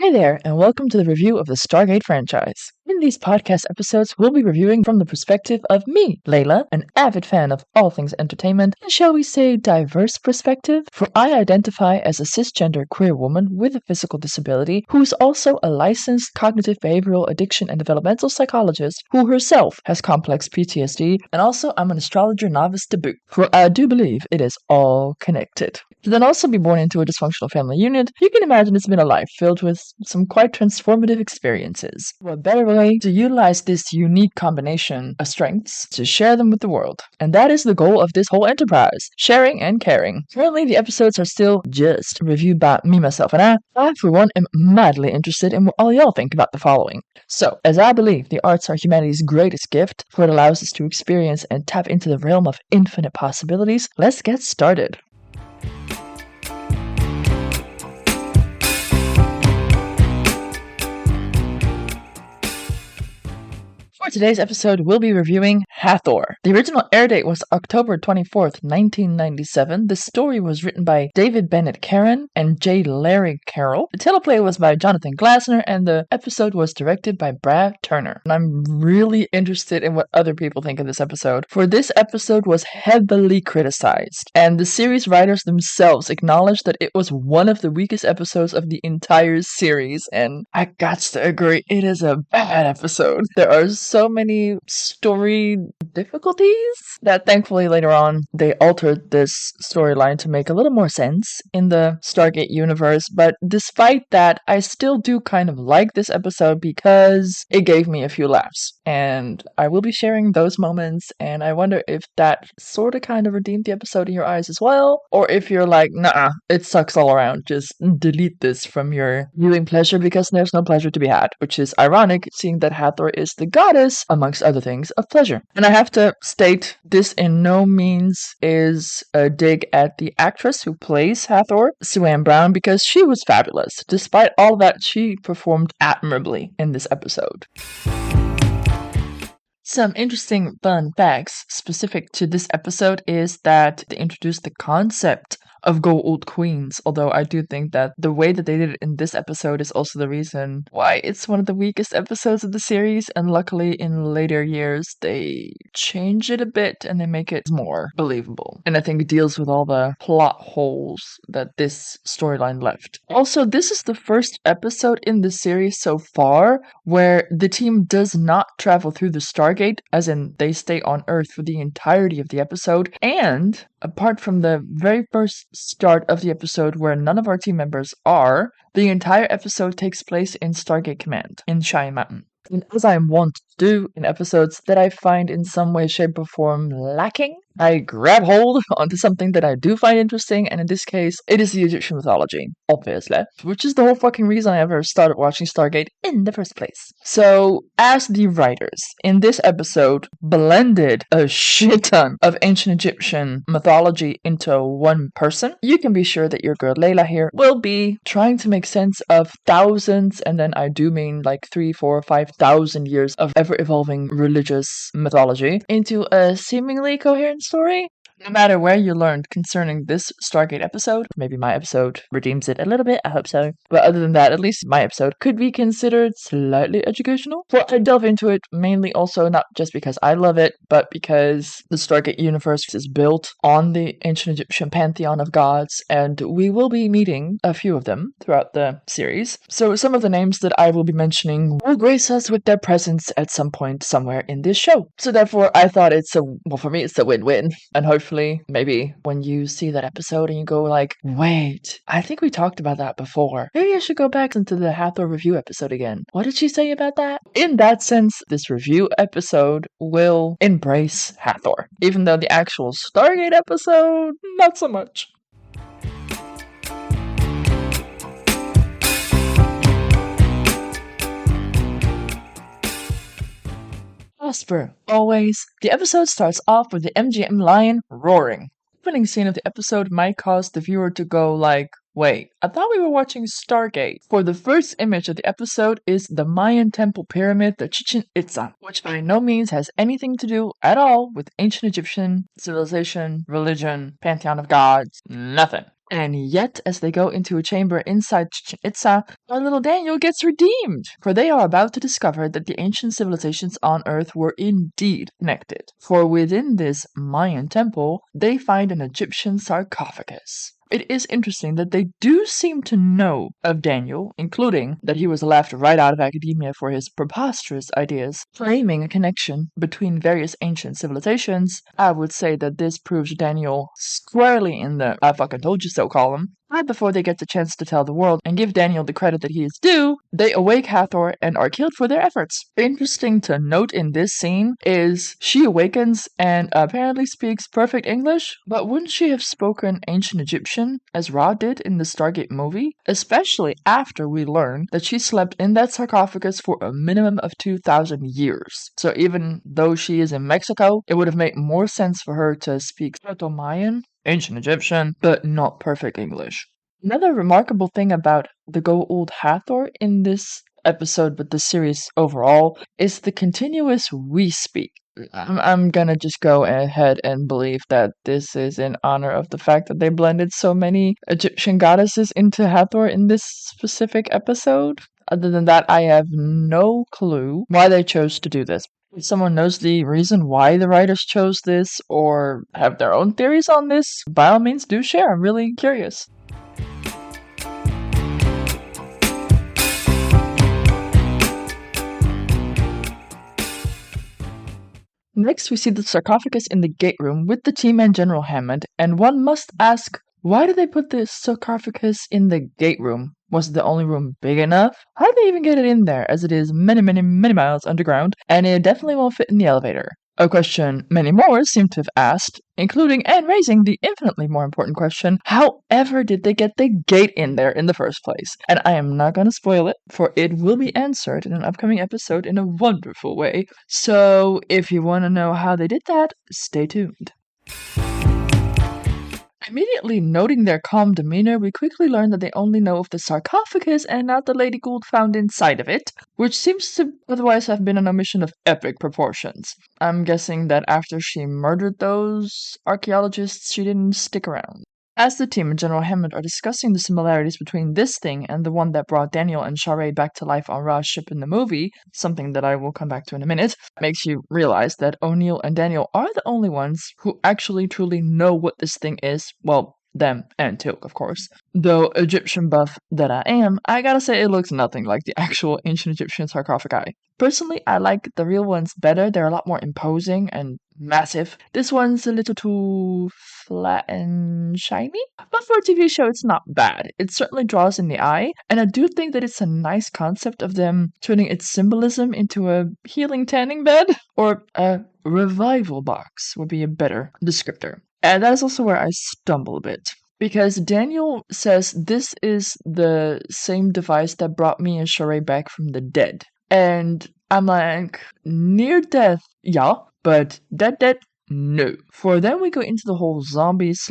Hey there, and welcome to the review of the Stargate franchise. In these podcast episodes, we'll be reviewing from the perspective of me, Layla, an avid fan of all things entertainment, and shall we say diverse perspective, for I identify as a cisgender queer woman with a physical disability who is also a licensed cognitive behavioral addiction and developmental psychologist who herself has complex PTSD, and also I'm an astrologer novice to boot, for I do believe it is all connected. To then also be born into a dysfunctional family unit, you can imagine it's been a life filled with some quite transformative experiences. What better way to utilize this unique combination of strengths to share them with the world? And that is the goal of this whole enterprise, sharing and caring. Currently, the episodes are still just reviewed by me, myself, and I, for one, am madly interested in what all y'all think about the following. So, as I believe the arts are humanity's greatest gift, for it allows us to experience and tap into the realm of infinite possibilities, let's get started. For today's episode, we'll be reviewing Hathor. The original air date was October 24th, 1997. The story was written by David Bennett Caron and J. Larry Carroll. The teleplay was by Jonathan Glasner, and the episode was directed by Brad Turner. And I'm really interested in what other people think of this episode, for this episode was heavily criticized, and the series writers themselves acknowledged that it was one of the weakest episodes of the entire series, and I got to agree, it is a bad episode. There are so many story difficulties that thankfully later on they altered this storyline to make a little more sense in the Stargate universe, but despite that, I still do kind of like this episode because it gave me a few laughs, and I will be sharing those moments, and I wonder if that sort of kind of redeemed the episode in your eyes as well, or if you're like, nah, it sucks all around, just delete this from your viewing pleasure because there's no pleasure to be had, which is ironic seeing that Hathor is the goddess, amongst other things, of pleasure. And I have to state, this in no means is a dig at the actress who plays Hathor, Sue Ann Brown, because she was fabulous. Despite all that, she performed admirably in this episode. Some interesting fun facts specific to this episode is that they introduced the concept of Goa'uld Queens, although I do think that the way that they did it in this episode is also the reason why it's one of the weakest episodes of the series, and luckily in later years they change it a bit and they make it more believable, and I think it deals with all the plot holes that this storyline left. Also, this is the first episode in the series so far where the team does not travel through the Stargate, as in they stay on Earth for the entirety of the episode, and apart from the very first start of the episode where none of our team members are, the entire episode takes place in Stargate Command in Cheyenne Mountain. And as I am wont to do in episodes that I find in some way, shape, or form lacking, I grab hold onto something that I do find interesting, and in this case, it is the Egyptian mythology, obviously, which is the whole fucking reason I ever started watching Stargate in the first place. So, as the writers in this episode blended a shit ton of ancient Egyptian mythology into one person, you can be sure that your girl Layla here will be trying to make sense of thousands, and then I do mean like 3, 4, 5,000 years of ever-evolving religious mythology into a seemingly coherent story. No matter where you learned concerning this Stargate episode, maybe my episode redeems it a little bit, I hope so. But other than that, at least my episode could be considered slightly educational. For I delve into it mainly also not just because I love it, but because the Stargate universe is built on the ancient Egyptian pantheon of gods, and we will be meeting a few of them throughout the series. So some of the names that I will be mentioning will grace us with their presence at some point somewhere in this show. So therefore, I thought for me, it's a win-win, and hopefully maybe when you see that episode and you go like, wait, I think we talked about that before. Maybe I should go back into the Hathor review episode again. What did she say about that? In that sense, this review episode will embrace Hathor, even though the actual Stargate episode, not so much. As per always, the episode starts off with the MGM lion roaring. The opening scene of the episode might cause the viewer to go like, wait, I thought we were watching Stargate. For the first image of the episode is the Mayan temple pyramid, the Chichen Itza, which by no means has anything to do at all with ancient Egyptian civilization, religion, pantheon of gods, nothing. And yet, as they go into a chamber inside Chichen Itza, our little Daniel gets redeemed, for they are about to discover that the ancient civilizations on Earth were indeed connected. For within this Mayan temple, they find an Egyptian sarcophagus. It is interesting that they do seem to know of Daniel, including that he was left right out of academia for his preposterous ideas, claiming a connection between various ancient civilizations. I would say that this proves Daniel squarely in the I fucking told you so column. Right before they get the chance to tell the world and give Daniel the credit that he is due, they awake Hathor and are killed for their efforts. Interesting to note in this scene is she awakens and apparently speaks perfect English, but wouldn't she have spoken ancient Egyptian as Ra did in the Stargate movie? Especially after we learn that she slept in that sarcophagus for a minimum of 2,000 years. So even though she is in Mexico, it would have made more sense for her to speak Proto-Mayan, ancient Egyptian, but not perfect English. Another remarkable thing about the Goa'uld Hathor in this episode, but the series overall, is the continuous we speak. I'm gonna just go ahead and believe that this is in honor of the fact that they blended so many Egyptian goddesses into Hathor in this specific episode. Other than that, I have no clue why they chose to do this. If someone knows the reason why the writers chose this or have their own theories on this, by all means do share. I'm really curious. Next, we see the sarcophagus in the gate room with the team and General Hammond, and one must ask, why did they put the sarcophagus in the gate room? Was the only room big enough? How did they even get it in there, as it is many, many, many miles underground, and it definitely won't fit in the elevator? A question many more seem to have asked, including and raising the infinitely more important question, however did they get the gate in there in the first place? And I am not going to spoil it, for it will be answered in an upcoming episode in a wonderful way. So if you want to know how they did that, stay tuned. Immediately noting their calm demeanor, we quickly learn that they only know of the sarcophagus and not the Lady Gould found inside of it, which seems to otherwise have been an omission of epic proportions. I'm guessing that after she murdered those archaeologists, she didn't stick around. As the team and General Hammond are discussing the similarities between this thing and the one that brought Daniel and Sharae back to life on Ra's ship in the movie, something that I will come back to in a minute, makes you realize that O'Neill and Daniel are the only ones who actually truly know what this thing is. Well, them and Teal'c, of course. Though Egyptian buff that I am, I gotta say it looks nothing like the actual ancient Egyptian sarcophagi. Personally, I like the real ones better. They're a lot more imposing and massive. This one's a little too flat and shiny, but for a TV show, it's not bad. It certainly draws in the eye, and I do think that it's a nice concept of them turning its symbolism into a healing tanning bed, or a revival box would be a better descriptor. And that is also where I stumble a bit. Because Daniel says this is the same device that brought me and Sharae back from the dead. And I'm like, near death, yeah, but dead, no. For then we go into the whole zombie /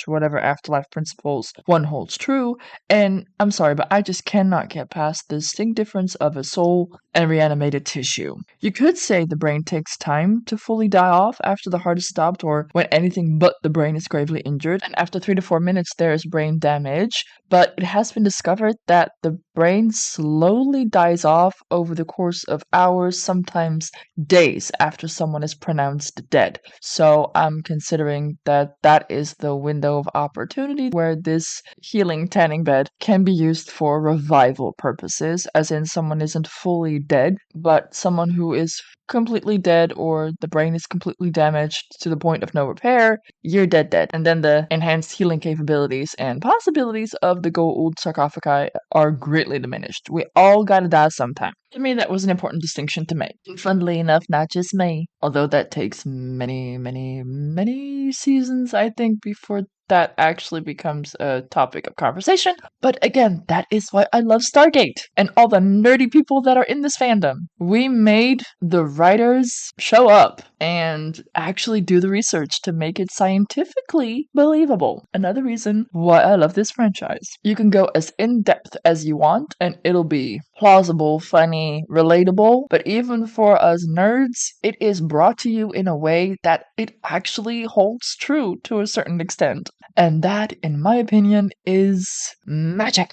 whatever afterlife principles one holds true, and I'm sorry, but I just cannot get past the distinct difference of a soul and reanimated tissue. You could say the brain takes time to fully die off after the heart is stopped or when anything but the brain is gravely injured, and after 3 to 4 minutes there is brain damage, but it has been discovered that the brain slowly dies off over the course of hours, sometimes days after someone is pronounced dead. So I'm considering that that is the window of opportunity where this healing tanning bed can be used for revival purposes, as in someone isn't fully dead, but someone who is completely dead or the brain is completely damaged to the point of no repair, you're dead. And then the enhanced healing capabilities and possibilities of the Goa'uld sarcophagi are greatly diminished. We all gotta die sometime. To me, that was an important distinction to make. And funnily enough, not just me, although that takes many, many, many seasons, I think, before that actually becomes a topic of conversation. But again, that is why I love Stargate and all the nerdy people that are in this fandom. We made the writers show up and actually do the research to make it scientifically believable. Another reason why I love this franchise. You can go as in-depth as you want and it'll be plausible, funny, relatable, but even for us nerds, it is brought to you in a way that it actually holds true to a certain extent. And that, in my opinion, is magic.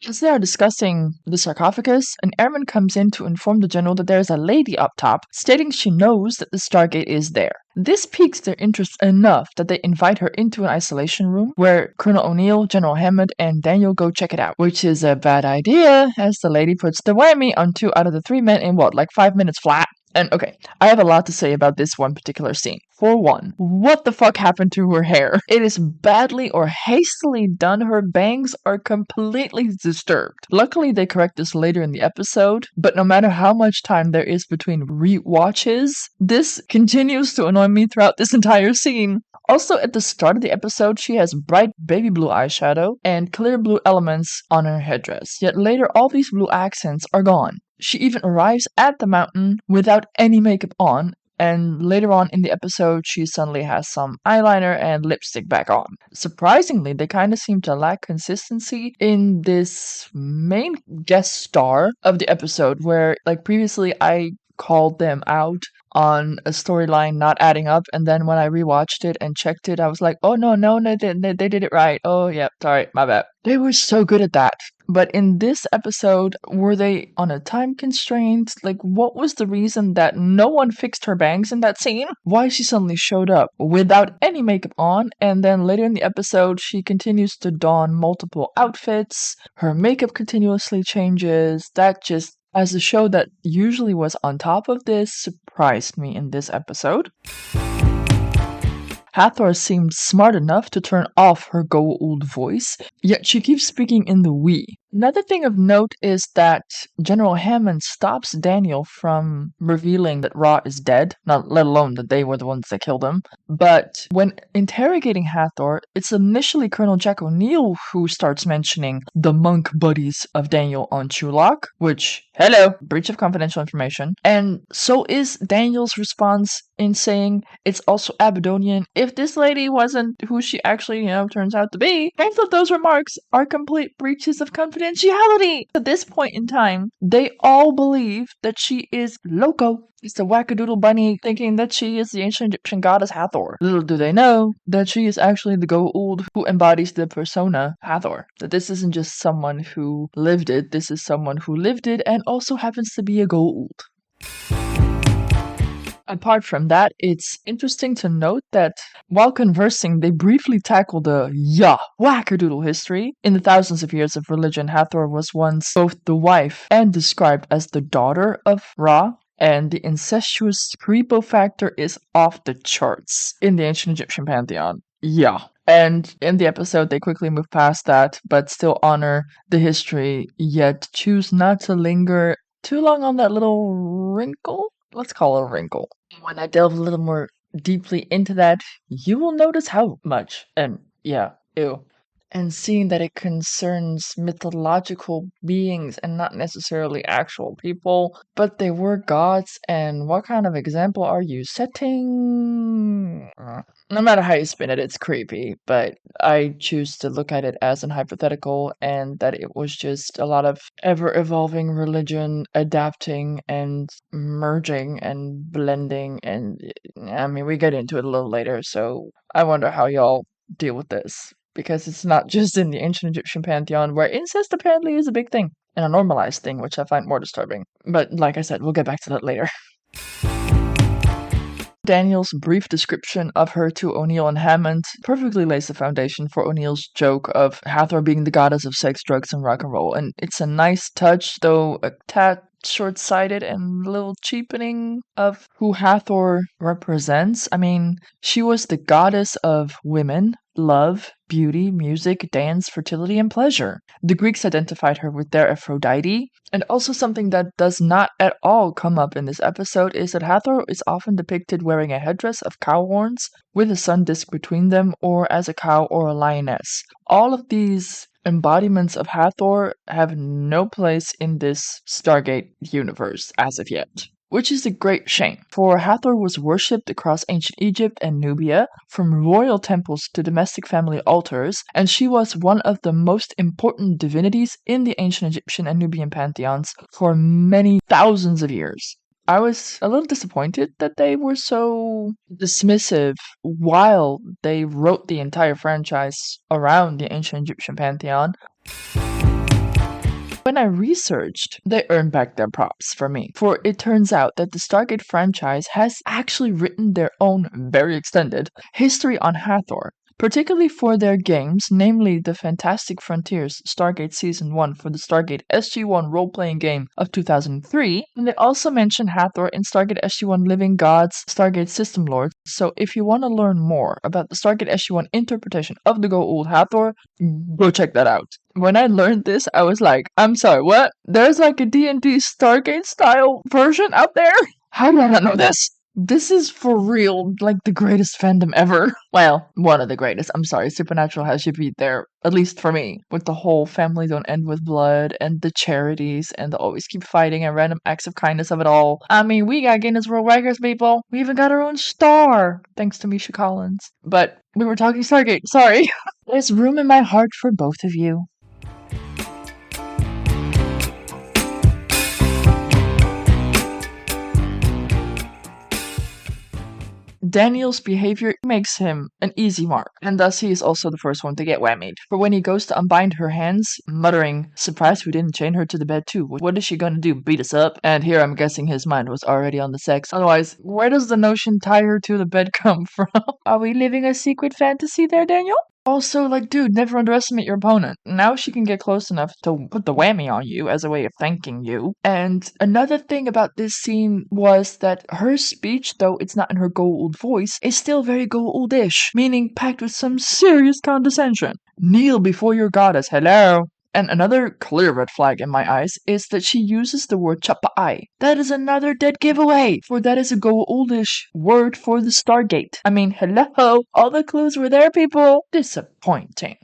As they are discussing the sarcophagus, an airman comes in to inform the general that there is a lady up top, stating she knows that the Stargate is there. This piques their interest enough that they invite her into an isolation room where Colonel O'Neill, General Hammond, and Daniel go check it out, which is a bad idea as the lady puts the whammy on 2 out of the 3 men in like 5 minutes flat? And okay, I have a lot to say about this one particular scene. For one, what the fuck happened to her hair? It is badly or hastily done. Her bangs are completely disturbed. Luckily, they correct this later in the episode, but no matter how much time there is between re-watches, this continues to annoy me throughout this entire scene. Also, at the start of the episode, she has bright baby blue eyeshadow and clear blue elements on her headdress, yet later all these blue accents are gone. She even arrives at the mountain without any makeup on, and later on in the episode, she suddenly has some eyeliner and lipstick back on. Surprisingly, they kind of seem to lack consistency in this main guest star of the episode, where, like, previously I called them out on a storyline not adding up, and then when I rewatched it and checked it, I was like, oh no, they did it right. Oh yeah, sorry, my bad. They were so good at that. But in this episode, were they on a time constraint? Like, what was the reason that no one fixed her bangs in that scene? Why she suddenly showed up without any makeup on, and then later in the episode, she continues to don multiple outfits. Her makeup continuously changes. That just, as a show that usually was on top of this, surprised me in this episode. Hathor seemed smart enough to turn off her Goa'uld voice, yet she keeps speaking in the we. Another thing of note is that General Hammond stops Daniel from revealing that Ra is dead, not let alone that they were the ones that killed him. But when interrogating Hathor, it's initially Colonel Jack O'Neill who starts mentioning the monk buddies of Daniel on Chulak, which, hello, breach of confidential information. And so is Daniel's response in saying it's also Abydonian if this lady wasn't who she actually, turns out to be. Both of those remarks are complete breaches of confidentiality. At this point in time, they all believe that she is loco. It's the wackadoodle bunny thinking that she is the ancient Egyptian goddess Hathor. Little do they know that she is actually the Goa'uld who embodies the persona Hathor. That this isn't just someone who lived it, this is someone who lived it and also happens to be a Goa'uld. Apart from that, it's interesting to note that while conversing, they briefly tackle the wackadoodle history. In the thousands of years of religion, Hathor was once both the wife and described as the daughter of Ra, and the incestuous creepo factor is off the charts in the ancient Egyptian pantheon. Yeah. And in the episode, they quickly move past that, but still honor the history, yet choose not to linger too long on that little wrinkle. Let's call it a wrinkle. When I delve a little more deeply into that, you will notice how much. And yeah, ew. And seeing that it concerns mythological beings and not necessarily actual people, but they were gods, and what kind of example are you setting? No matter how you spin it, it's creepy, but I choose to look at it as an hypothetical and that it was just a lot of ever-evolving religion adapting and merging and blending, and I mean, we get into it a little later, so I wonder how y'all deal with this. Because it's not just in the ancient Egyptian pantheon where incest apparently is a big thing and a normalized thing, which I find more disturbing. But like I said, we'll get back to that later. Daniel's brief description of her to O'Neill and Hammond perfectly lays the foundation for O'Neill's joke of Hathor being the goddess of sex, drugs, and rock and roll. And it's a nice touch, though a tad short-sighted and a little cheapening of who Hathor represents. I mean, she was the goddess of women, love, beauty, music, dance, fertility, and pleasure. The Greeks identified her with their Aphrodite. And also something that does not at all come up in this episode is that Hathor is often depicted wearing a headdress of cow horns with a sun disk between them, or as a cow or a lioness. All of these embodiments of Hathor have no place in this Stargate universe as of yet. which is a great shame, for Hathor was worshipped across ancient Egypt and Nubia, from royal temples to domestic family altars, and she was one of the most important divinities in the ancient Egyptian and Nubian pantheons for many thousands of years. I was a little disappointed that they were so dismissive while they wrote the entire franchise around the ancient Egyptian pantheon. When I researched, they earned back their props for me, for it turns out that the Stargate franchise has actually written their own very extended history on Hathor, particularly for their games, namely the Fantastic Frontiers Stargate Season 1 for the Stargate SG-1 role-playing game of 2003, and they also mention Hathor in Stargate SG-1 Living Gods Stargate System Lords, so if you want to learn more about the Stargate SG-1 interpretation of the Goa'uld Hathor, go check that out. When I learned this, I was like, I'm sorry, what? There's like a D&D Stargate style version out there? How did I not know this? This is for real, like the greatest fandom ever. Well, one of the greatest. I'm sorry, Supernatural has you beat there, at least for me. With the whole family don't end with blood, and the charities, and the always keep fighting, and random acts of kindness of it all. I mean, we got Guinness World Records, people. We even got our own star, thanks to Misha Collins. But we were talking Stargate, sorry. There's room in my heart for both of you. Daniel's behavior makes him an easy mark, and thus he is also the first one to get whammied. For when he goes to unbind her hands, muttering, "Surprised we didn't chain her to the bed too. What is she gonna do, beat us up?" And here I'm guessing his mind was already on the sex. Otherwise, where does the notion tie her to the bed come from? Are we living a secret fantasy there, Daniel? Also, like, dude, never underestimate your opponent. Now she can get close enough to put the whammy on you as a way of thanking you. And another thing about this scene was that her speech, though it's not in her Goa'uld voice, is still very Goa'uldish, meaning packed with some serious condescension. Kneel before your goddess, hello. And another clear red flag in my eyes is that she uses the word chapa'ai. That is another dead giveaway, for that is a Goa'uldish word for the Stargate. I mean, hello, all the clues were there, people. Disappointing.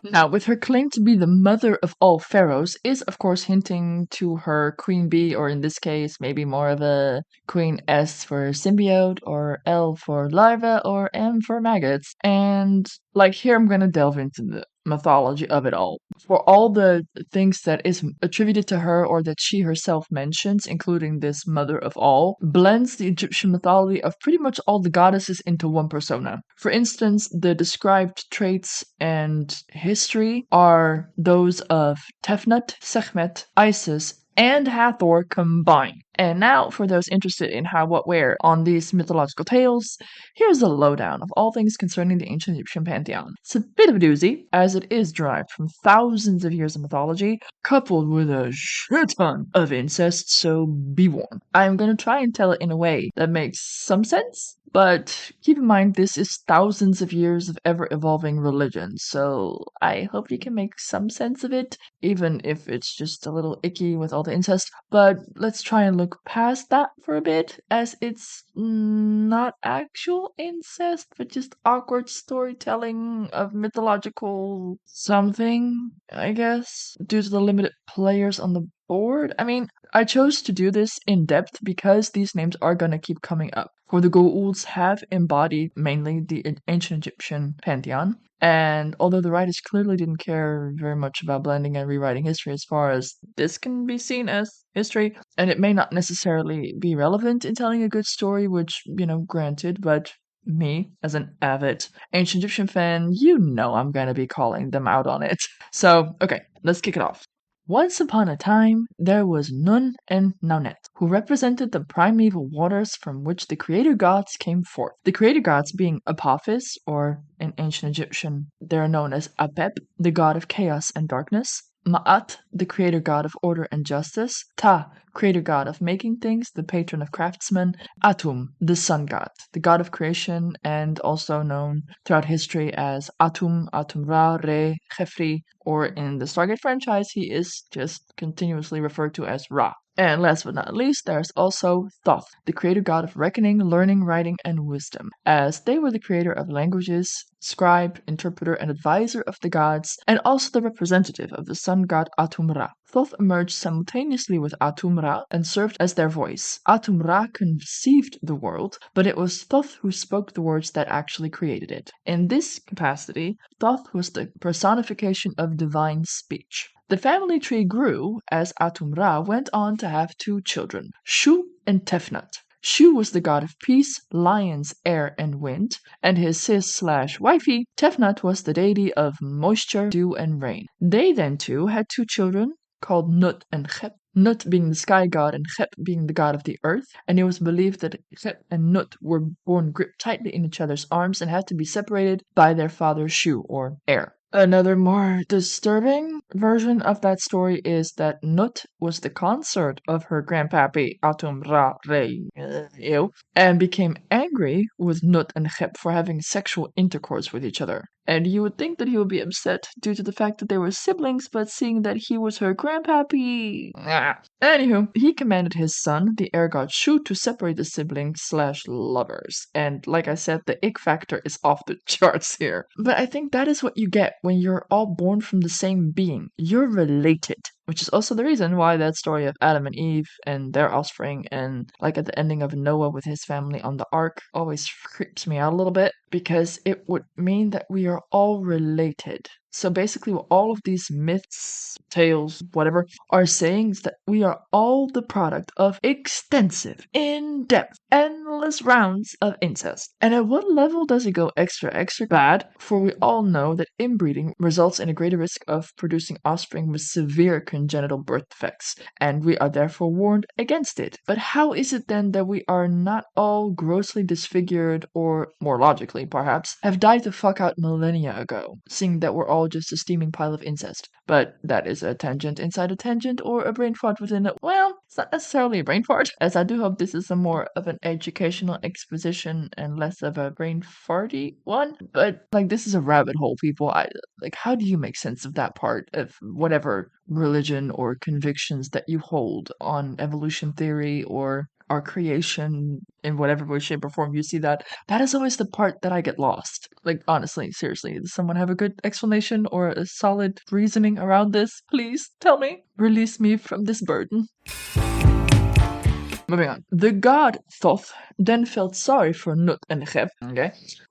Now, with her claim to be the mother of all pharaohs, is of course hinting to her queen bee, or in this case, maybe more of a queen S for symbiote, or L for larva, or M for maggots. And like here, I'm gonna delve into the mythology of it all. For all the things that is attributed to her or that she herself mentions, including this mother of all, blends the Egyptian mythology of pretty much all the goddesses into one persona. For instance, the described traits and history are those of Tefnut, Sekhmet, Isis, and Hathor combined. And now, for those interested in how, what, where on these mythological tales, here's a lowdown of all things concerning the ancient Egyptian pantheon. It's a bit of a doozy, as it is derived from thousands of years of mythology, coupled with a shit ton of incest, so be warned. I'm gonna try and tell it in a way that makes some sense, but keep in mind this is thousands of years of ever-evolving religion, so I hope you can make some sense of it, even if it's just a little icky with all the incest. But let's try and look past that for a bit, as it's not actual incest, but just awkward storytelling of mythological something, I guess, due to the limited players on the board. I mean, I chose to do this in depth because these names are gonna keep coming up. For the Goa'ulds have embodied mainly the ancient Egyptian pantheon, and although the writers clearly didn't care very much about blending and rewriting history as far as this can be seen as history, and it may not necessarily be relevant in telling a good story, which, granted, but me, as an avid ancient Egyptian fan, I'm gonna be calling them out on it. So, okay, let's kick it off. Once upon a time, there was Nun and Naunet, who represented the primeval waters from which the creator gods came forth. The creator gods being Apophis, or in ancient Egyptian, they are known as Apep, the god of chaos and darkness; Ma'at, the creator god of order and justice; Ta, creator god of making things, the patron of craftsmen; Atum, the sun god, the god of creation, and also known throughout history as Atum, Atum Ra, Re, Khefri, or in the Stargate franchise, he is just continuously referred to as Ra. And last but not least, there's also Thoth, the creator god of reckoning, learning, writing, and wisdom, as they were the creator of languages, scribe, interpreter, and advisor of the gods, and also the representative of the sun god Atum-Ra. Thoth emerged simultaneously with Atum-Ra and served as their voice. Atum-Ra conceived the world, but it was Thoth who spoke the words that actually created it. In this capacity, Thoth was the personification of divine speech. The family tree grew as Atum-Ra went on to have 2 children, Shu and Tefnut. Shu was the god of peace, lions, air, and wind, and his sis/wifey, Tefnut, was the deity of moisture, dew, and rain. They then too had 2 children called Nut and Chep. Nut being the sky god and Chep being the god of the earth, and it was believed that Chep and Nut were born gripped tightly in each other's arms and had to be separated by their father Shu, or air. Another more disturbing version of that story is that Nut was the consort of her grandpappy Atum-Ra-Re, and became angry with Nut and Chep for having sexual intercourse with each other. And you would think that he would be upset due to the fact that they were siblings, but seeing that he was her grandpappy... Anywho, he commanded his son, the air god Shu, to separate the siblings/lovers. And like I said, the ick factor is off the charts here. But I think that is what you get when you're all born from the same being. You're related. Which is also the reason why that story of Adam and Eve and their offspring, and like at the ending of Noah with his family on the ark, always creeps me out a little bit, because it would mean that we are all related. So basically what all of these myths, tales, whatever, are saying is that we are all the product of extensive, in-depth, endless rounds of incest. And at what level does it go extra bad? For we all know that inbreeding results in a greater risk of producing offspring with severe congenital birth defects, and we are therefore warned against it. But how is it then that we are not all grossly disfigured, or, more logically perhaps, have died the fuck out millennia ago, seeing that we're all just a steaming pile of incest? But that is a tangent inside a tangent, or a brain fart within it. Well, it's not necessarily a brain fart, as I do hope this is a more of an educational exposition and less of a brain farty one. But, like, this is a rabbit hole, people. How do you make sense of that part of whatever religion or convictions that you hold on evolution theory or our creation in whatever way, shape, or form you see that? That is always the part that I get lost. Like, honestly, seriously, does someone have a good explanation or a solid reasoning around this? Please tell me. Release me from this burden. Moving on. The god Thoth then felt sorry for Nut and Chep,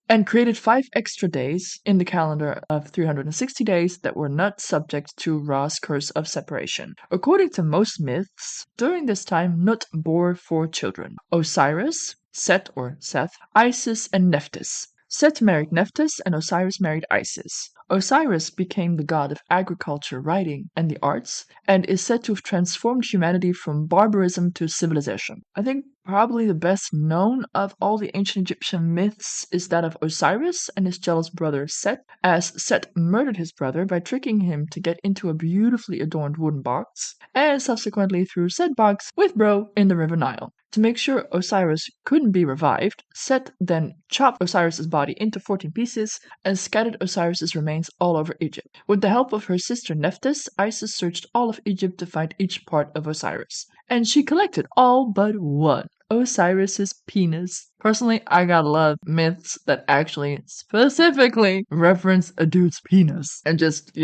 and created 5 extra days in the calendar of 360 days that were not subject to Ra's curse of separation. According to most myths, during this time Nut bore 4 children: Osiris, Set or Seth, Isis, and Nephthys. Set married Nephthys, and Osiris married Isis. Osiris became the god of agriculture, writing, and the arts, and is said to have transformed humanity from barbarism to civilization. I think probably the best known of all the ancient Egyptian myths is that of Osiris and his jealous brother Set, as Set murdered his brother by tricking him to get into a beautifully adorned wooden box, and subsequently threw said box with bro in the river Nile. To make sure Osiris couldn't be revived, Set then chopped Osiris's body into 14 pieces and scattered Osiris's remains all over Egypt. With the help of her sister Nephthys, Isis searched all of Egypt to find each part of Osiris, and she collected all but one: Osiris's penis. Personally, I gotta love myths that actually specifically reference a dude's penis. And just,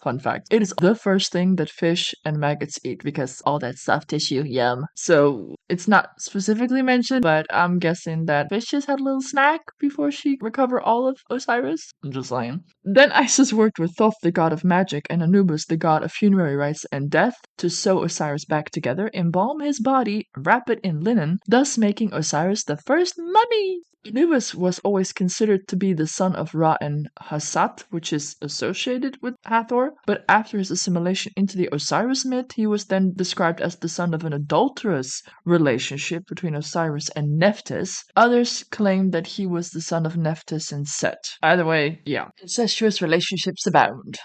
fun fact, it is the first thing that fish and maggots eat, because all that soft tissue, yum. So it's not specifically mentioned, but I'm guessing that fish just had a little snack before she recovered all of Osiris. I'm just saying. Then Isis worked with Thoth, the god of magic, and Anubis, the god of funerary rites and death, to sew Osiris back together, embalm his body, wrap it in linen, thus making Osiris the first mummy. Anubis was always considered to be the son of Ra and Hassat, which is associated with Hathor, but after his assimilation into the Osiris myth, he was then described as the son of an adulterous relationship between Osiris and Nephthys. Others claim that he was the son of Nephthys and Set. Either way, yeah, incestuous relationships abound.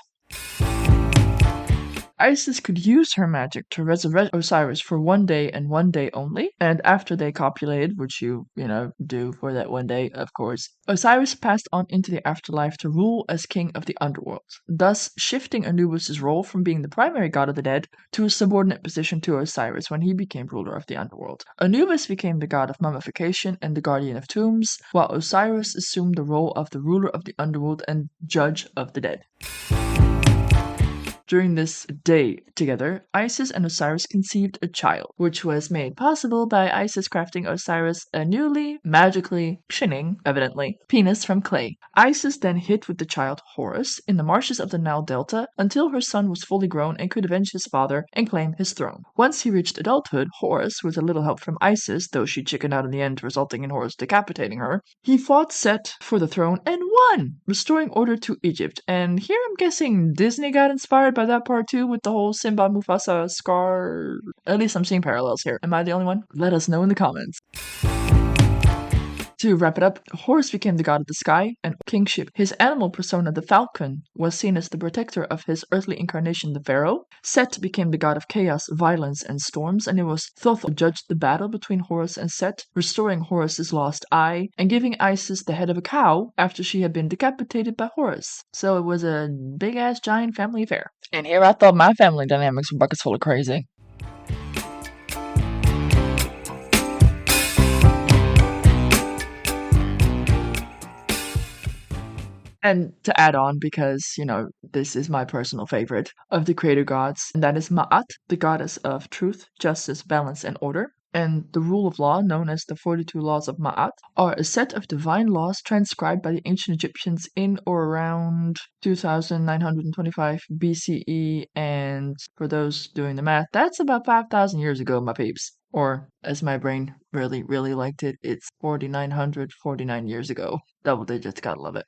Isis could use her magic to resurrect Osiris for 1 day and 1 day only, and after they copulated, which you do for that 1 day, of course, Osiris passed on into the afterlife to rule as king of the underworld, thus shifting Anubis' role from being the primary god of the dead to a subordinate position to Osiris when he became ruler of the underworld. Anubis became the god of mummification and the guardian of tombs, while Osiris assumed the role of the ruler of the underworld and judge of the dead. During this day together, Isis and Osiris conceived a child, which was made possible by Isis crafting Osiris a newly, magically, evidently, penis from clay. Isis then hid with the child Horus in the marshes of the Nile Delta until her son was fully grown and could avenge his father and claim his throne. Once he reached adulthood, Horus, with a little help from Isis, though she chickened out in the end, resulting in Horus decapitating her, he fought Set for the throne and won, restoring order to Egypt. And here I'm guessing Disney got inspired by that part too, with the whole Simba Mufasa Scar. At least I'm seeing parallels here. Am I the only one? Let us know in the comments. To wrap it up, Horus became the god of the sky and kingship. His animal persona, the falcon, was seen as the protector of his earthly incarnation, the pharaoh. Set became the god of chaos, violence, and storms, and it was Thoth who judged the battle between Horus and Set, restoring Horus's lost eye, and giving Isis the head of a cow after she had been decapitated by Horus. So it was a big-ass giant family affair. And here I thought my family dynamics were buckets full of crazy. And to add on, because, this is my personal favorite of the creator gods, and that is Ma'at, the goddess of truth, justice, balance, and order. And the rule of law, known as the 42 Laws of Ma'at, are a set of divine laws transcribed by the ancient Egyptians in or around 2925 BCE, and for those doing the math, that's about 5,000 years ago, my peeps. Or, as my brain really, really liked it, it's 4,949 years ago. Double digits, gotta love it.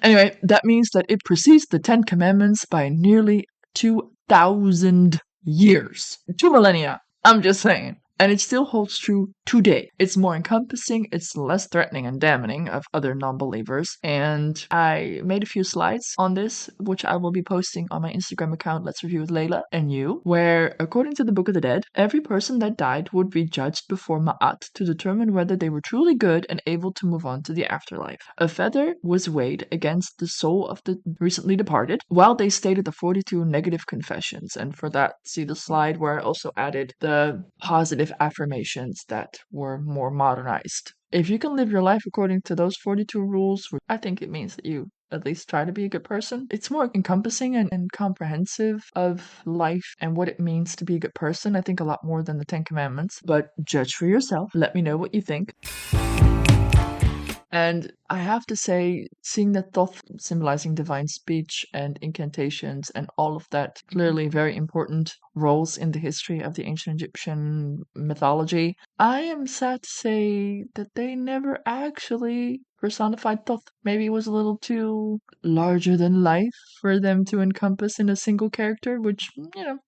Anyway, that means that it precedes the 10 Commandments by nearly 2,000 years. 2 millennia. I'm just saying. And it still holds true today. It's more encompassing, it's less threatening and damning of other non-believers. And I made a few slides on this, which I will be posting on my Instagram account, Let's Review with Layla and you, where, according to the Book of the Dead, every person that died would be judged before Ma'at to determine whether they were truly good and able to move on to the afterlife. A feather was weighed against the soul of the recently departed, while they stated the 42 negative confessions. And for that, see the slide where I also added the positive affirmations that were more modernized. If you can live your life according to those 42 rules, I think it means that you at least try to be a good person. It's more encompassing and comprehensive of life and what it means to be a good person, I think a lot more than the 10 Commandments. But judge for yourself. Let me know what you think. And I have to say, seeing that Thoth symbolizing divine speech and incantations and all of that, clearly very important roles in the history of the ancient Egyptian mythology, I am sad to say that they never actually personified Thoth. Maybe it was a little too larger than life for them to encompass in a single character, which,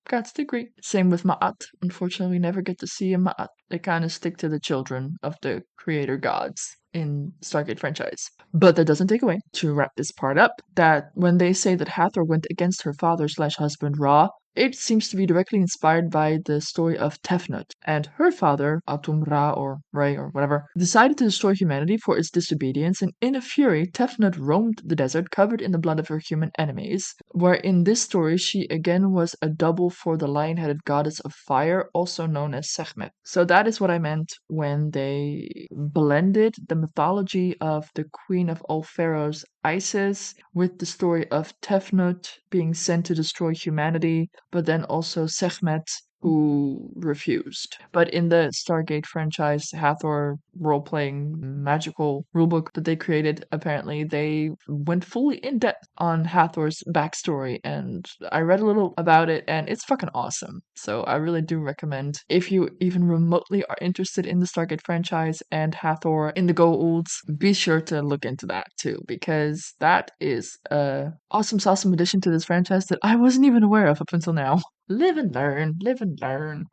got to agree. Same with Ma'at. Unfortunately, we never get to see a Ma'at. They kind of stick to the children of the creator gods in Stargate franchise. But that doesn't take away, to wrap this part up, that when they say that Hathor went against her father/husband Ra, it seems to be directly inspired by the story of Tefnut, and her father, Atum Ra or Re or whatever, decided to destroy humanity for its disobedience, and in a fury, Tefnut roamed the desert covered in the blood of her human enemies, where in this story she again was a double for the lion-headed goddess of fire, also known as Sekhmet. So that is what I meant when they blended the mythology of the queen of all pharaohs, Isis, with the story of Tefnut being sent to destroy humanity, but then also Sekhmet, who refused. But in the Stargate franchise, Hathor role-playing magical rulebook that they created, apparently they went fully in depth on Hathor's backstory, and I read a little about it, and it's fucking awesome. So I really do recommend, if you even remotely are interested in the Stargate franchise and Hathor in the Goa'ulds, be sure to look into that too, because that is a awesome addition to this franchise that I wasn't even aware of up until now. Live and learn, live and learn.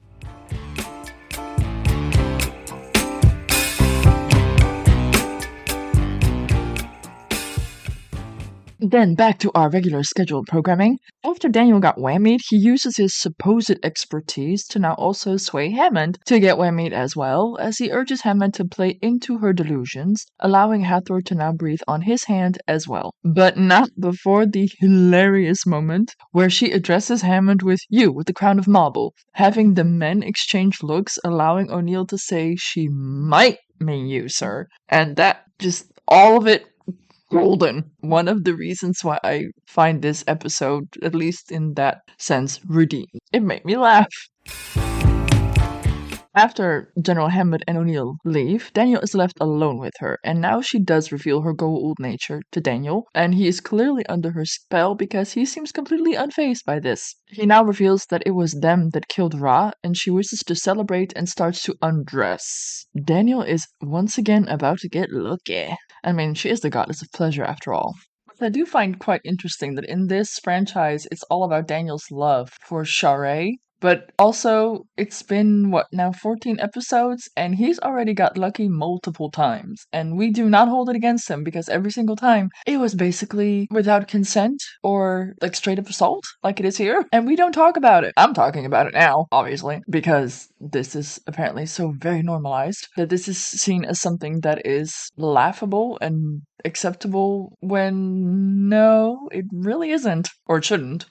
Then back to our regular scheduled programming. After Daniel got whammied, he uses his supposed expertise to now also sway Hammond to get whammied as well, as he urges Hammond to play into her delusions, allowing Hathor to now breathe on his hand as well. But not before the hilarious moment where she addresses Hammond with "you with the crown of marble," having the men exchange looks, allowing O'Neill to say she might mean you, sir. And that just all of it golden. One of the reasons why I find this episode, at least in that sense, redeemed. It made me laugh. After General Hammond and O'Neill leave, Daniel is left alone with her, and now she does reveal her Goa'uld nature to Daniel, and he is clearly under her spell because he seems completely unfazed by this. He now reveals that it was them that killed Ra, and she wishes to celebrate and starts to undress. Daniel is once again about to get lucky. I mean, she is the goddess of pleasure after all. I do find quite interesting that in this franchise, it's all about Daniel's love for Sharae, but also it's been, what, now 14 episodes, and he's already got lucky multiple times, and we do not hold it against him because every single time it was basically without consent or like straight up assault, like it is here, and we don't talk about it. I'm talking about it now, obviously, because this is apparently so very normalized that this is seen as something that is laughable and acceptable when no, it really isn't, or it shouldn't.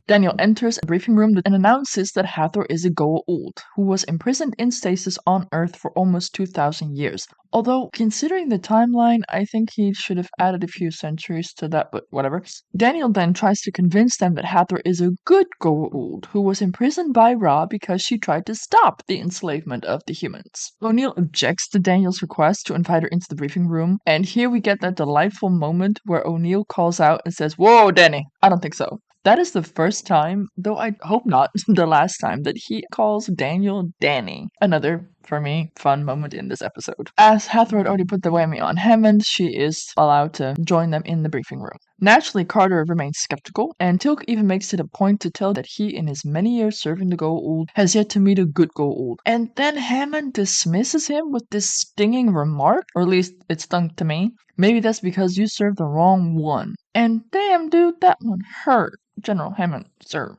Daniel enters a briefing room and announces that Hathor is a Goa'uld, who was imprisoned in stasis on Earth for almost 2,000 years. Although, considering the timeline, I think he should have added a few centuries to that, but whatever. Daniel then tries to convince them that Hathor is a good Goa'uld, who was imprisoned by Ra because she tried to stop the enslavement of the humans. O'Neill objects to Daniel's request to invite her into the briefing room, and here we get that delightful moment where O'Neill calls out and says, "Whoa, Danny, I don't think so." That is the first time, though I hope not the last time, that he calls Daniel Danny. Another, for me, fun moment in this episode. As Hathor had already put the whammy on Hammond, she is allowed to join them in the briefing room. Naturally, Carter remains skeptical, and Teal'c even makes it a point to tell that he, in his many years serving the Goa'uld, has yet to meet a good Goa'uld. And then Hammond dismisses him with this stinging remark, or at least it stung to me. "Maybe that's because you served the wrong one." And damn, dude, that one hurt. General Hammond, sir.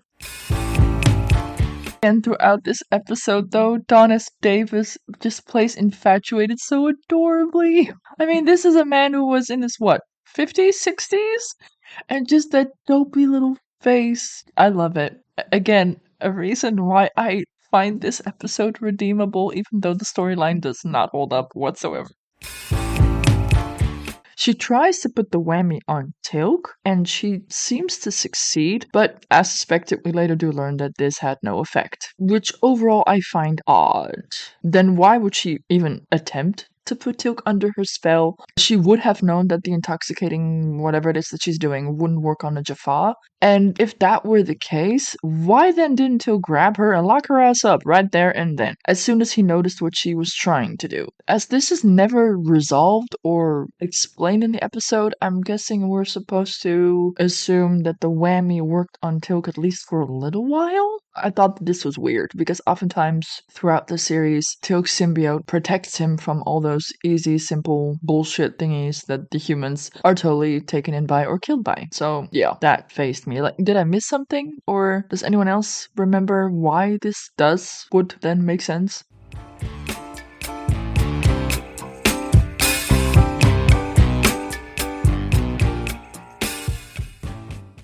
And throughout this episode, though, Don S. Davis just plays infatuated so adorably. I mean, this is a man who was in his, what, 50s, 60s? And just that dopey little face. I love it. Again, a reason why I find this episode redeemable, even though the storyline does not hold up whatsoever. She tries to put the whammy on Teal'c, and she seems to succeed, but as suspected, we later do learn that this had no effect, which overall I find odd. Then why would she even attempt to put Teal'c under her spell? She would have known that the intoxicating whatever it is that she's doing wouldn't work on a Jaffa. And if that were the case, why then didn't Teal'c grab her and lock her ass up right there and then, as soon as he noticed what she was trying to do? As this is never resolved or explained in the episode, I'm guessing we're supposed to assume that the whammy worked on Teal'c at least for a little while? I thought that this was weird because oftentimes throughout the series, Teal'c's symbiote protects him from all those easy, simple bullshit thingies that the humans are totally taken in by or killed by. So yeah, that faced me. Like, did I miss something? Or does anyone else remember why this would then make sense?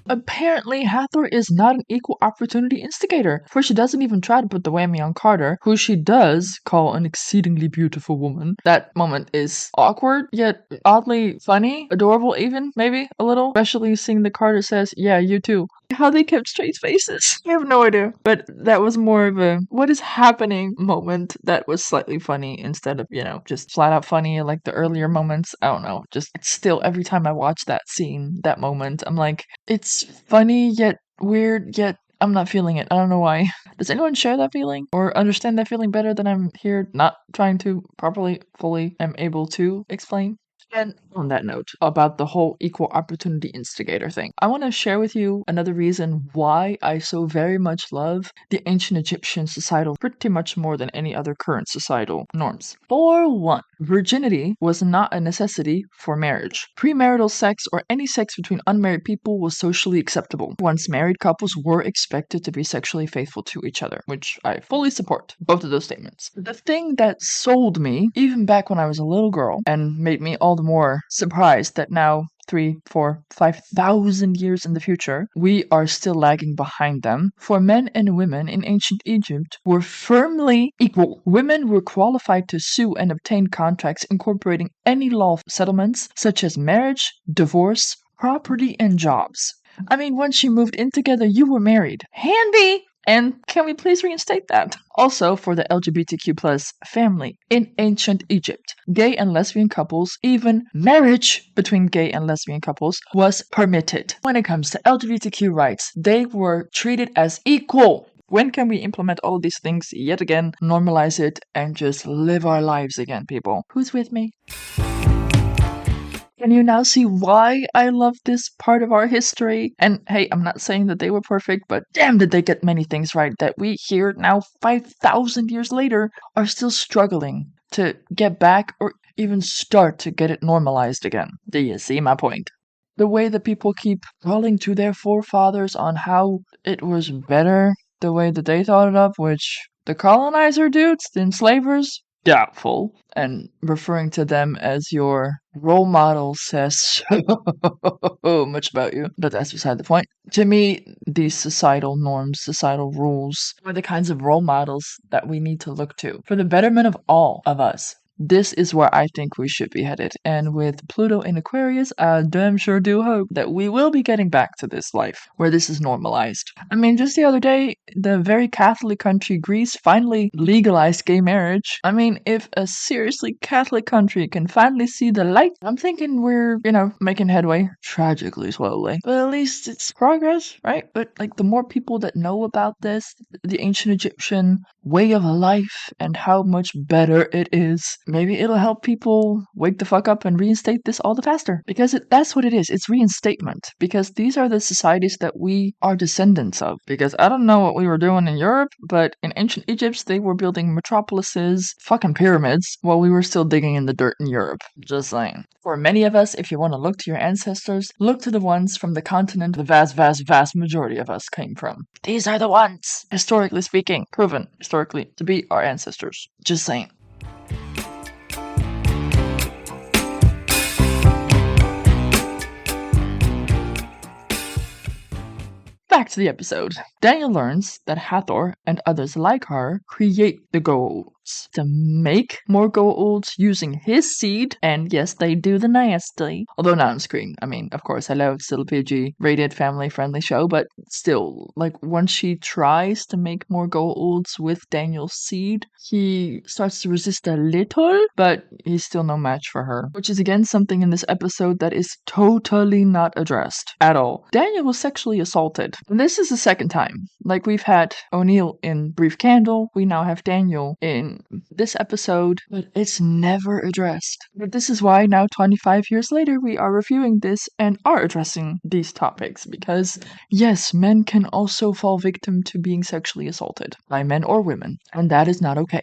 Apparently, Hathor is not an equal opportunity instigator, for she doesn't even try to put the whammy on Carter, who she does call an exceedingly beautiful woman. That moment is awkward, yet oddly funny, adorable even, maybe, a little, especially seeing that Carter says, "Yeah, you too." How they kept straight faces, I have no idea. But that was more of a what is happening moment that was slightly funny instead of, just flat out funny like the earlier moments. I don't know. Just it's still every time I watch that scene, that moment, I'm like, it's funny yet weird yet I'm not feeling it. I don't know why. Does anyone share that feeling or understand that feeling better than I'm here not trying to properly, fully am able to explain? And on that note, about the whole equal opportunity instigator thing, I want to share with you another reason why I so very much love the ancient Egyptian societal pretty much more than any other current societal norms. For one, virginity was not a necessity for marriage. Premarital sex or any sex between unmarried people was socially acceptable. Once married, couples were expected to be sexually faithful to each other, which I fully support, both of those statements. The thing that sold me, even back when I was a little girl, and made me all the more surprised that now 3, 4, 5,000 years in the future, we are still lagging behind them. For men and women in ancient Egypt were firmly equal. Women were qualified to sue and obtain contracts incorporating any law of settlements, such as marriage, divorce, property, and jobs. I mean, once you moved in together, you were married. Handy! And can we please reinstate that? Also, for the LGBTQ plus family, in ancient Egypt, gay and lesbian couples, even marriage between gay and lesbian couples, was permitted. When it comes to LGBTQ rights, they were treated as equal. When can we implement all of these things yet again, normalize it, and just live our lives again, people? Who's with me? Can you now see why I love this part of our history? And hey, I'm not saying that they were perfect, but damn did they get many things right that we here now 5,000 years later are still struggling to get back or even start to get it normalized again. Do you see my point? The way that people keep calling to their forefathers on how it was better the way that they thought it up, which the colonizer dudes, the enslavers, doubtful, and referring to them as your role model says so much about you, but that's beside the point. To me, these societal norms, societal rules, are the kinds of role models that we need to look to for the betterment of all of us. This is where I think we should be headed. And with Pluto in Aquarius, I damn sure do hope that we will be getting back to this life where this is normalized. I mean, just the other day, the very Catholic country Greece finally legalized gay marriage. I mean, if a seriously Catholic country can finally see the light, I'm thinking we're, making headway. Tragically slowly. But at least it's progress, right? But like the more people that know about this, the ancient Egyptian way of life and how much better it is, maybe it'll help people wake the fuck up and reinstate this all the faster. Because that's what it is. It's reinstatement. Because these are the societies that we are descendants of. Because I don't know what we were doing in Europe, but in ancient Egypt, they were building metropolises, fucking pyramids, while we were still digging in the dirt in Europe. Just saying. For many of us, if you want to look to your ancestors, look to the ones from the continent the vast, vast, vast majority of us came from. These are the ones, historically speaking, proven historically to be our ancestors. Just saying. Back to the episode. Daniel learns that Hathor and others like her create the Goa'ulds to make more Goa'ulds using his seed, and yes, they do the nasty. Although not on screen. I mean, of course, hello, it's still a PG-rated, family-friendly show, but still, like, once she tries to make more Goa'ulds with Daniel's seed, he starts to resist a little, but he's still no match for her. Which is again something in this episode that is totally not addressed at all. Daniel was sexually assaulted. And this is the second time. Like, we've had O'Neill in Brief Candle, we now have Daniel in this episode, but it's never addressed. But this is why now 25 years later we are reviewing this and are addressing these topics, because yes, men can also fall victim to being sexually assaulted by men or women, and that is not okay.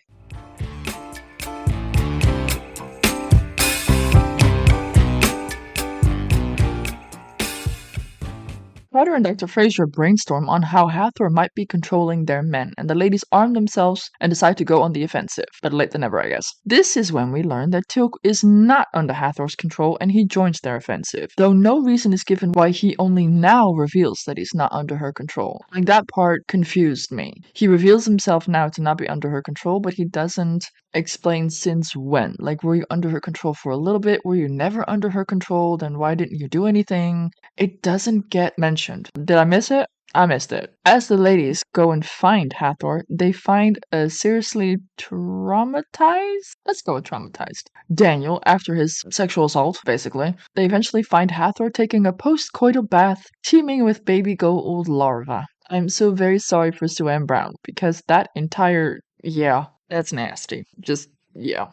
Carter and Dr. Fraser brainstorm on how Hathor might be controlling their men, and the ladies arm themselves and decide to go on the offensive. Better late than never, I guess. This is when we learn that Teal'c is not under Hathor's control and he joins their offensive, though no reason is given why he only now reveals that he's not under her control. Like, that part confused me. He reveals himself now to not be under her control, but he doesn't explain since when. Like, were you under her control for a little bit? Were you never under her control? Then why didn't you do anything? It doesn't get mentioned. Did I miss it? I missed it. As the ladies go and find Hathor, they find a seriously traumatized? Let's go with traumatized. Daniel, after his sexual assault, basically. They eventually find Hathor taking a post-coital bath teeming with baby Goa'uld larvae. I'm so very sorry for Sue Ann Brown, because that entire... yeah, that's nasty. Just, yeah.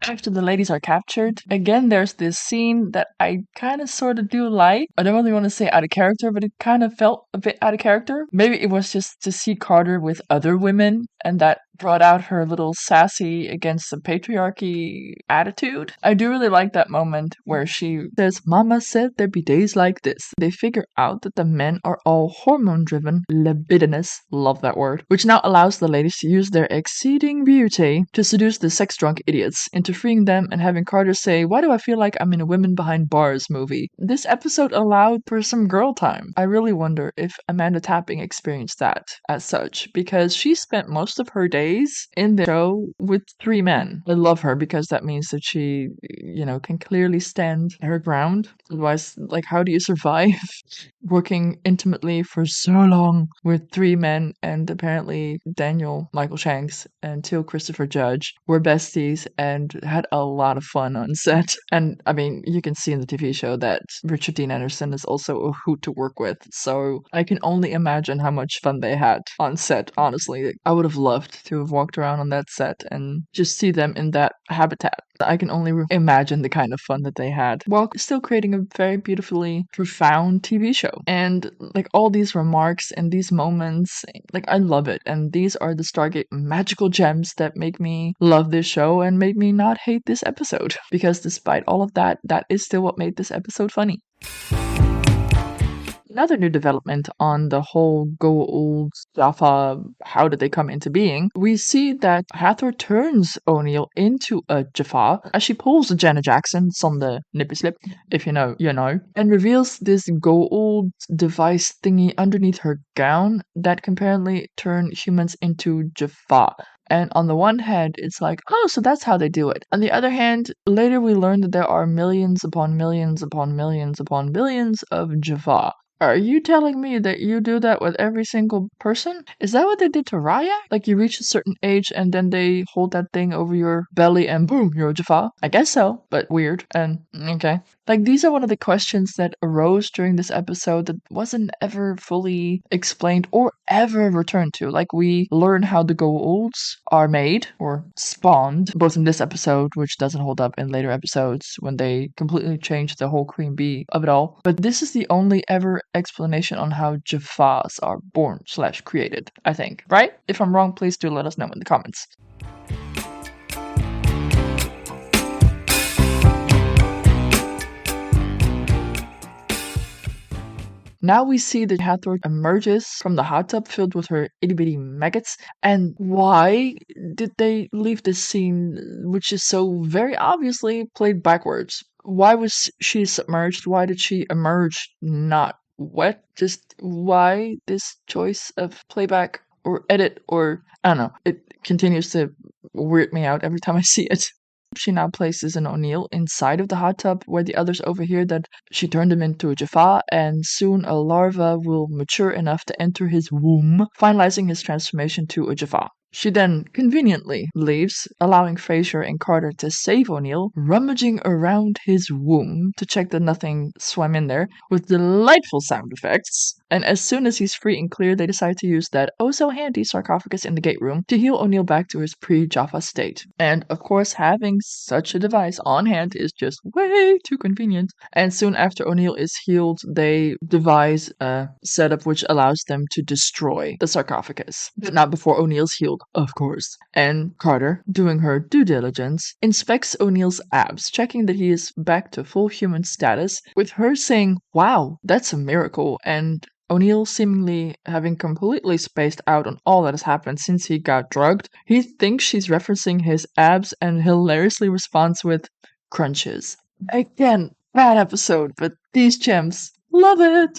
After the ladies are captured, again, there's this scene that I kind of sort of do like. I don't really want to say out of character, but it kind of felt a bit out of character. Maybe it was just to see Carter with other women, and that brought out her little sassy against the patriarchy attitude. I do really like that moment where she says, Mama said there'd be days like this. They figure out that the men are all hormone-driven, libidinous, love that word, which now allows the ladies to use their exceeding beauty to seduce the sex-drunk idiots into freeing them and having Carter say, why do I feel like I'm in a Women Behind Bars movie? This episode allowed for some girl time. I really wonder if Amanda Tapping experienced that as such, because she spent most of her days in the show with 3 men. I love her because that means that she, can clearly stand her ground. Otherwise, like, how do you survive working intimately for so long with 3 men? And apparently Daniel Michael Shanks and Till Christopher Judge were besties and had a lot of fun on set. And I mean, you can see in the TV show that Richard Dean Anderson is also a hoot to work with. So I can only imagine how much fun they had on set, honestly. I would have loved to have walked around on that set and just see them in that habitat. I can only imagine the kind of fun that they had while still creating a very beautifully profound TV show. And like all these remarks and these moments, like I love it. And these are the Stargate magical gems that make me love this show and made me not hate this episode. Because despite all of that, that is still what made this episode funny. Another new development on the whole Goa'uld Jaffa, how did they come into being? We see that Hathor turns O'Neill into a Jaffa as she pulls a Janet Jackson, the nippy slip, if you know, you know, and reveals this Goa'uld device thingy underneath her gown that can apparently turn humans into Jaffa. And on the one hand, it's like, oh, so that's how they do it. On the other hand, later we learn that there are millions upon millions upon millions upon billions of Jaffa. Are you telling me that you do that with every single person? Is that what they did to Raya? Like you reach a certain age and then they hold that thing over your belly and boom, you're a Jaffa? I guess so, but weird. And okay. Like these are one of the questions that arose during this episode that wasn't ever fully explained or ever returned to. Like we learn how the Goa'ulds are made or spawned, both in this episode, which doesn't hold up in later episodes when they completely change the whole queen bee of it all. But this is the only ever explanation on how Jaffas are born/created, I think. Right? If I'm wrong, please do let us know in the comments. Now we see that Hathor emerges from the hot tub filled with her itty-bitty maggots. And why did they leave this scene, which is so very obviously played backwards? Why was she submerged? Why did she emerge not wet? Just why this choice of playback or edit or I don't know. It continues to weird me out every time I see it. She now places an O'Neill inside of the hot tub where the others overhear that she turned him into a Jaffa and soon a larva will mature enough to enter his womb, finalizing his transformation to a Jaffa. She then conveniently leaves, allowing Fraser and Carter to save O'Neill, rummaging around his womb to check that nothing swam in there, with delightful sound effects. And as soon as he's free and clear, they decide to use that oh-so-handy sarcophagus in the gate room to heal O'Neill back to his pre-Jaffa state. And of course, having such a device on hand is just way too convenient. And soon after O'Neill is healed, they devise a setup which allows them to destroy the sarcophagus. But not before O'Neill's healed, of course. And Carter, doing her due diligence, inspects O'Neill's abs, checking that he is back to full human status, with her saying, wow, that's a miracle, and O'Neill seemingly having completely spaced out on all that has happened since he got drugged. He thinks she's referencing his abs and hilariously responds with crunches. Again, bad episode, but these gems, love it!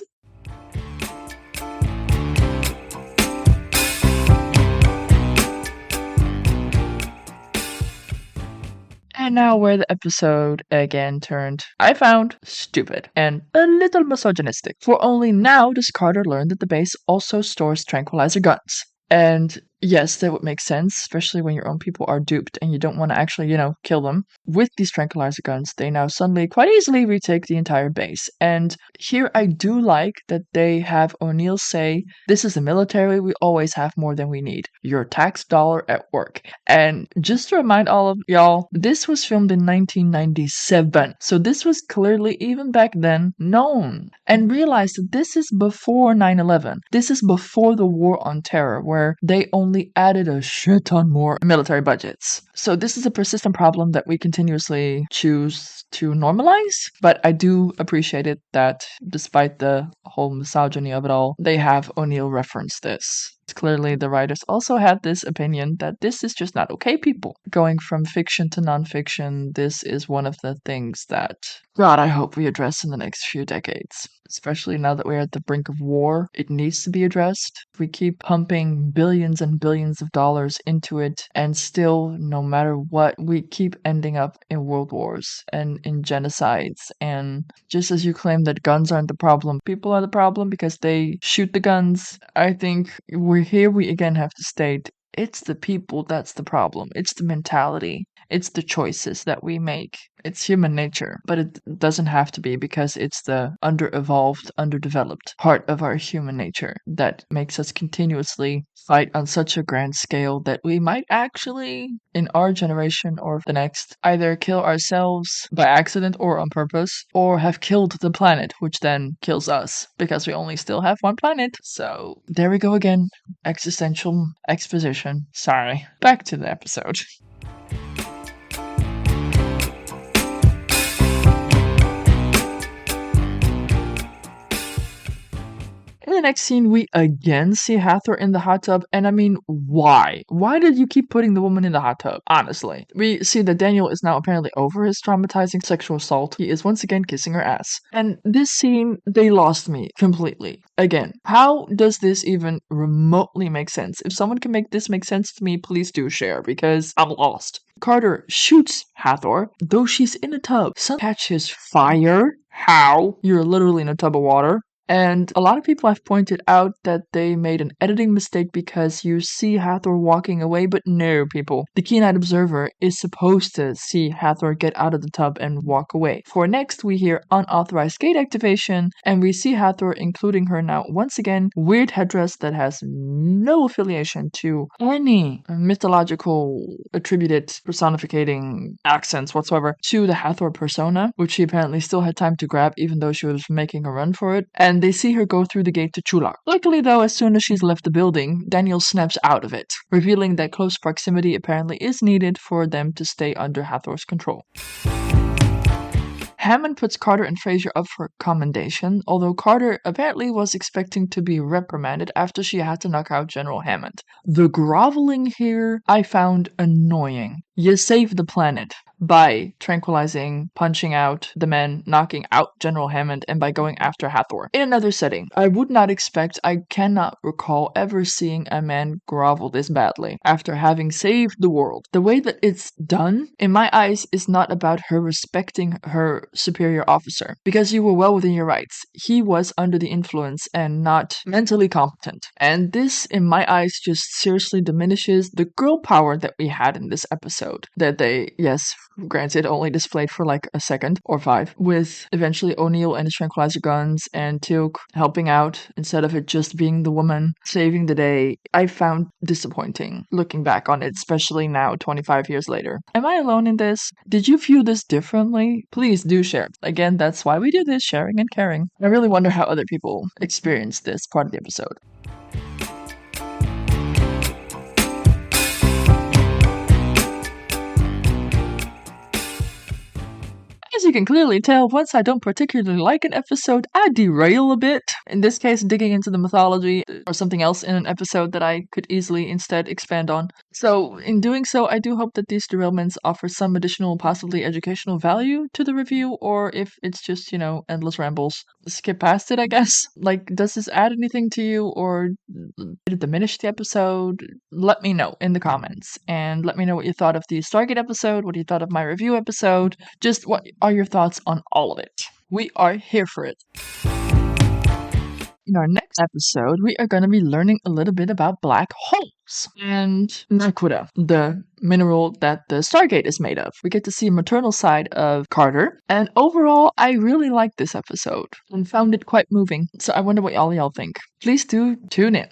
And now where the episode again turned, I found, stupid and a little misogynistic. For only now does Carter learn that the base also stores tranquilizer guns. And Yes, that would make sense, especially when your own people are duped and you don't want to actually, kill them. With these tranquilizer guns, they now suddenly quite easily retake the entire base. And here I do like that they have O'Neill say, "This is the military, we always have more than we need. Your tax dollar at work." And just to remind all of y'all, this was filmed in 1997. So this was clearly, even back then, known. And realize that this is before 9/11. This is before the war on terror, where they only added a shit ton more military budgets. So this is a persistent problem that we continuously choose to normalize, but I do appreciate it that despite the whole misogyny of it all, they have O'Neill reference this. Clearly, the writers also had this opinion that this is just not okay, people. Going from fiction to nonfiction, this is one of the things that, God, I hope we address in the next few decades. Especially now that we're at the brink of war, it needs to be addressed. We keep pumping billions and billions of dollars into it, and still, no matter what, we keep ending up in world wars and in genocides. And just as you claim that guns aren't the problem, people are the problem because they shoot the guns, I think we again have to state it's the people that's the problem. It's the mentality. It's the choices that we make. It's human nature, but it doesn't have to be, because it's the under-evolved, underdeveloped part of our human nature that makes us continuously fight on such a grand scale that we might actually, in our generation or the next, either kill ourselves by accident or on purpose, or have killed the planet, which then kills us, because we only still have one planet. So there we go again. Existential exposition. Sorry. Back to the episode. In the next scene, we again see Hathor in the hot tub, and I mean, why? Why did you keep putting the woman in the hot tub? Honestly. We see that Daniel is now apparently over his traumatizing sexual assault. He is once again kissing her ass. And this scene, they lost me completely. Again, how does this even remotely make sense? If someone can make this make sense to me, please do share, because I'm lost. Carter shoots Hathor, though she's in a tub. Some catches fire. How? You're literally in a tub of water. And a lot of people have pointed out that they made an editing mistake because you see Hathor walking away, but no, people. The keen-eyed observer is supposed to see Hathor get out of the tub and walk away. For next, we hear unauthorized gate activation, and we see Hathor, including her now once again, weird headdress that has no affiliation to any mythological attributed personificating accents whatsoever to the Hathor persona, which she apparently still had time to grab even though she was making a run for it. And they see her go through the gate to Chulak. Luckily though, as soon as she's left the building, Daniel snaps out of it, revealing that close proximity apparently is needed for them to stay under Hathor's control. Hammond puts Carter and Fraser up for commendation, although Carter apparently was expecting to be reprimanded after she had to knock out General Hammond. The groveling here I found annoying. You saved the planet by tranquilizing, punching out the men, knocking out General Hammond, and by going after Hathor. In another setting, I would not expect, I cannot recall ever seeing a man grovel this badly after having saved the world. The way that it's done, in my eyes, is not about her respecting her superior officer, because you were well within your rights. He was under the influence and not mentally competent. And this, in my eyes, just seriously diminishes the girl power that we had in this episode. That they, yes, granted, only displayed for like a second or 5, with eventually O'Neill and his tranquilizer guns and Teal'c helping out instead of it just being the woman saving the day. I found disappointing looking back on it, especially now 25 years later. Am I alone in this? Did you view this differently? Please do share. Again, that's why we do this, sharing and caring. I really wonder how other people experience this part of the episode. As you can clearly tell, once I don't particularly like an episode, I derail a bit. In this case, digging into the mythology or something else in an episode that I could easily instead expand on. So, in doing so, I do hope that these derailments offer some additional, possibly educational value to the review, or if it's just, endless rambles, skip past it, I guess. Like, does this add anything to you, or did it diminish the episode? Let me know in the comments, and let me know what you thought of the Stargate episode, what you thought of my review episode, just what are your thoughts on all of it. We are here for it. In our next episode, we are going to be learning a little bit about black holes and Nakura, the mineral that the Stargate is made of. We get to see a maternal side of Carter, and overall, I really liked this episode and found it quite moving. So I wonder what all y'all think. Please do tune in.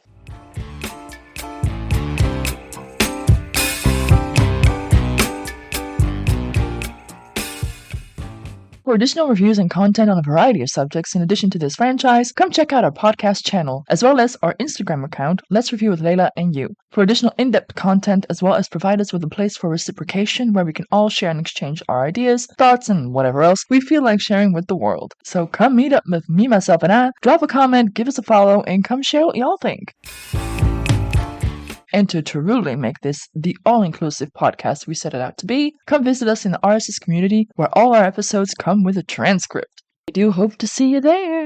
For additional reviews and content on a variety of subjects in addition to this franchise, come check out our podcast channel, as well as our Instagram account, Let's Review with Layla and You. For additional in-depth content, as well as provide us with a place for reciprocation where we can all share and exchange our ideas, thoughts, and whatever else we feel like sharing with the world. So come meet up with me, myself, and I, drop a comment, give us a follow, and come share what y'all think. And to truly make this the all-inclusive podcast we set it out to be, come visit us in the RSS community where all our episodes come with a transcript. We do hope to see you there!